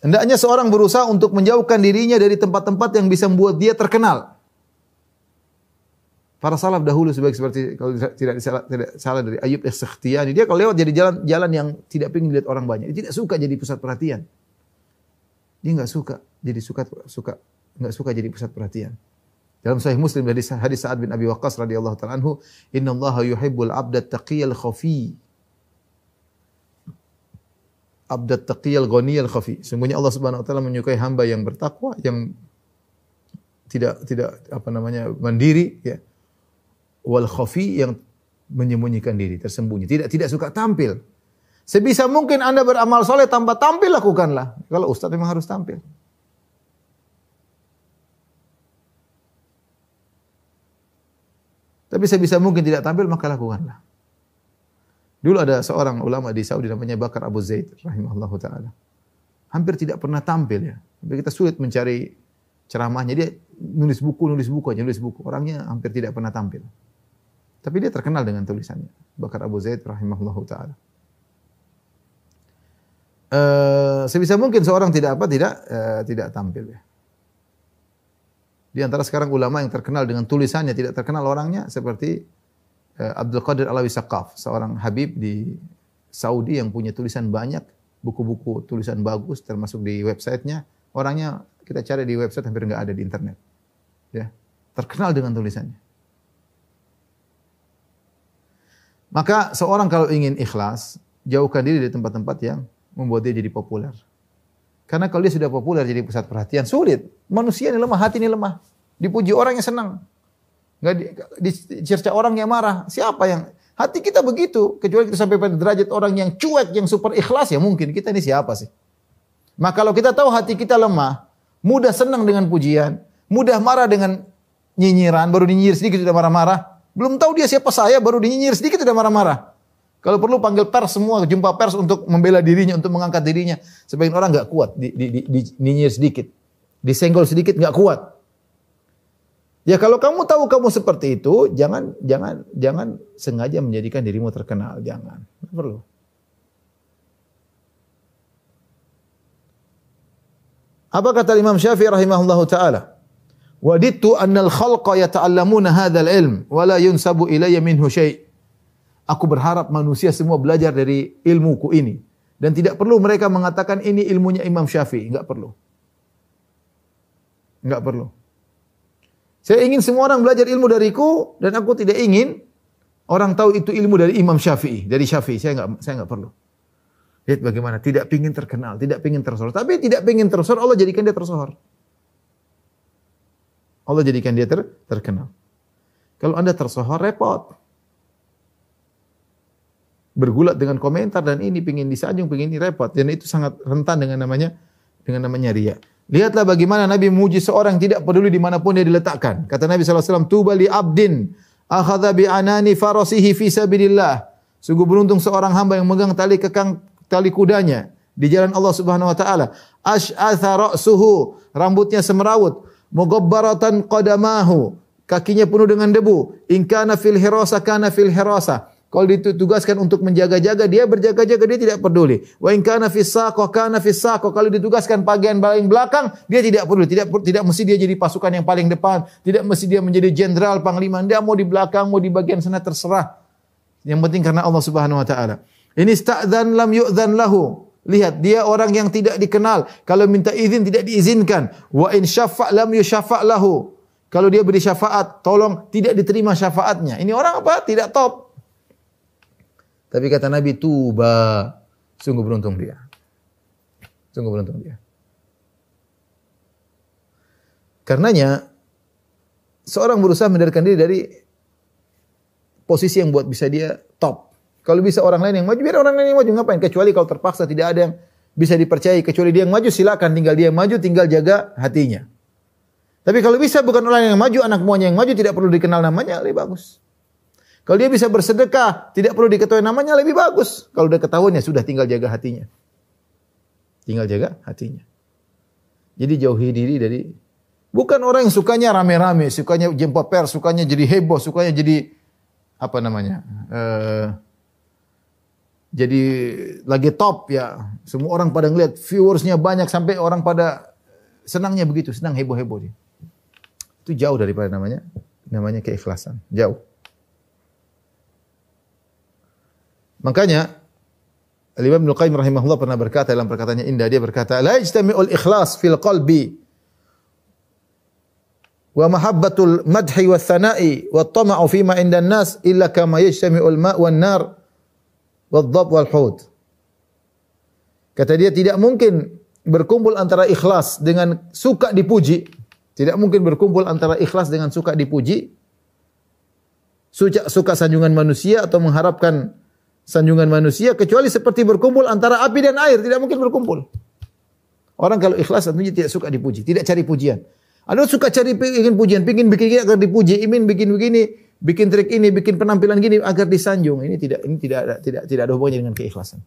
Hendaknya seorang berusaha untuk menjauhkan dirinya dari tempat-tempat yang bisa membuat dia terkenal. Para salaf dahulu seperti kalau tidak salah dari Ayyub As-Sakhtiyani, dia kalau lewat jadi jalan yang tidak ingin dilihat orang banyak. Dia tidak suka jadi pusat perhatian. Dia enggak suka jadi pusat perhatian. Dalam Sahih Muslim dari hadis Sa'ad bin Abi Waqqas radhiyallahu ta'ala anhu, "Innallaha yuhibbul 'abda at-taqiyal khafi." Abdat taqiyal ghaniyal khafi. Sungguhnya Allah Subhanahu wa taala menyukai hamba yang bertakwa, yang tidak mandiri ya. Wal khafi, yang menyembunyikan diri, tersembunyi, tidak suka tampil. Sebisa mungkin Anda beramal soleh tanpa tampil, lakukanlah. Kalau ustaz memang harus tampil. Tapi sebisa mungkin tidak tampil, maka lakukanlah. Dulu ada seorang ulama di Saudi namanya Bakar Abu Zaid rahimahullahu taala. Hampir tidak pernah tampil ya. Sampai kita sulit mencari ceramahnya. Dia nulis buku. Orangnya hampir tidak pernah tampil. Tapi dia terkenal dengan tulisannya. Bakar Abu Zaid rahimahullahu taala. Sebisa mungkin seorang tidak tampil ya. Di antara sekarang ulama yang terkenal dengan tulisannya, tidak terkenal orangnya, seperti Abdul Qadir Alawi Saqaf, seorang habib di Saudi yang punya tulisan banyak, buku-buku tulisan bagus, termasuk di websitenya. Orangnya kita cari di website hampir enggak ada di internet. Ya, terkenal dengan tulisannya. Maka seorang kalau ingin ikhlas, jauhkan diri dari tempat-tempat yang membuat dia jadi populer. Karena kalau dia sudah populer jadi pusat perhatian, sulit. Manusia ini lemah, hati ini lemah. Dipuji orang yang senang. Enggak dicerca orang yang marah. Siapa yang hati kita begitu? Kecuali kita sampai pada derajat orang yang cuek, yang super ikhlas, ya mungkin kita ini siapa sih? Maka kalau kita tahu hati kita lemah, mudah senang dengan pujian, mudah marah dengan nyinyiran, baru dinyinyir sedikit sudah marah-marah. Belum tahu dia siapa saya, baru dinyinyir sedikit sudah marah-marah. Kalau perlu panggil pers semua, jumpa pers untuk membela dirinya, untuk mengangkat dirinya. Sebagian orang enggak kuat dinyinyir sedikit, disenggol sedikit enggak kuat. Ya kalau kamu tahu kamu seperti itu, jangan sengaja menjadikan dirimu terkenal, jangan. Tidak perlu. Apa kata Imam Syafi'i rahimahullahu taala? Wadittu annal khalqa yata'allamuna hadzal ilm wa la yunsabu ilayya minhu syai'. Aku berharap manusia semua belajar dari ilmuku ini dan tidak perlu mereka mengatakan ini ilmunya Imam Syafi'i, enggak perlu. Enggak perlu. Saya ingin semua orang belajar ilmu dariku dan aku tidak ingin orang tahu itu ilmu dari Imam Syafi'i, dari Syafi'i. Saya enggak perlu. Lihat bagaimana tidak pingin terkenal, tidak pingin tersohor. Tapi tidak pingin tersohor, Allah jadikan dia tersohor. Allah jadikan dia terkenal. Kalau Anda tersohor, repot. Bergulat dengan komentar dan ini pingin disanjung, pingin ini repot. Dan itu sangat rentan dengan namanya riya. Lihatlah bagaimana Nabi memuji seorang tidak peduli dimanapun dia diletakkan. Kata Nabi SAW, Tuba li abdin akhadha bi anani farasihi fi sabilillah. Sungguh beruntung seorang hamba yang memegang tali kudanya di jalan Allah Subhanahu wa taala. Ash'atha ra'suhu, rambutnya semerawut. Mughabbaratan qadamahu, kakinya penuh dengan debu. In kana fil hirasa kana fil hirasa. Kalau ditugaskan untuk menjaga-jaga, dia berjaga-jaga, dia tidak peduli. Wa in kana fis saqah kana fis saqah. Kalau ditugaskan bagian paling belakang, dia tidak peduli. Tidak mesti dia jadi pasukan yang paling depan, tidak mesti dia menjadi jenderal, panglima. Dia mau di belakang, mau di bagian sana terserah. Yang penting karena Allah Subhanahu wa taala. Ini sta'dzan lam yu'dzan lahu. Lihat, dia orang yang tidak dikenal. Kalau minta izin tidak diizinkan. Wa in syafa' lam yusyafa' lahu. Kalau dia beri syafaat, tolong tidak diterima syafaatnya. Ini orang apa? Tidak top. Tapi kata Nabi, tuba. Sungguh beruntung dia. Sungguh beruntung dia. Karenanya, seorang berusaha mendarkan diri dari posisi yang buat bisa dia top. Kalau bisa orang lain yang maju, biar orang lain yang maju. Ngapain? Kecuali kalau terpaksa tidak ada yang bisa dipercayai. Kecuali dia yang maju, silakan. Tinggal dia yang maju, tinggal jaga hatinya. Tapi kalau bisa bukan orang yang maju, anak buahnya yang maju, tidak perlu dikenal namanya, lebih bagus. Kalau dia bisa bersedekah, tidak perlu diketahui namanya, lebih bagus. Kalau udah ketahuan, ya sudah, tinggal jaga hatinya. Tinggal jaga hatinya. Jadi jauhi diri dari... Bukan orang yang sukanya rame-rame, sukanya jumpa pers, sukanya jadi heboh, sukanya jadi... Apa namanya? jadi lagi top ya. Semua orang pada ngeliat, viewersnya banyak sampai orang pada senangnya begitu, senang heboh-heboh dia. Itu jauh daripada namanya keikhlasan, jauh. Makanya Al-Imam Ibnu Qayyim rahimahullah pernah berkata dalam perkataannya indah, dia berkata, la yajtami'ul ikhlas fil qalbi wa mahabbatul madhi wa thana'i wa tama'u fima indan nas illa kama yajtami'ul ma' wan nar wad dhab wal hud. Kata dia, tidak mungkin berkumpul antara ikhlas dengan suka dipuji. Tidak mungkin berkumpul antara ikhlas dengan suka dipuji, suka sanjungan manusia atau mengharapkan sanjungan manusia, kecuali seperti berkumpul antara api dan air. Tidak mungkin berkumpul. Orang kalau ikhlas tentunya tidak suka dipuji, tidak cari pujian. Ada suka cari ingin pujian, ingin bikin agar dipuji, ingin bikin begini, bikin trik ini, bikin penampilan gini agar disanjung. Ini tidak ada hubungannya dengan keikhlasan.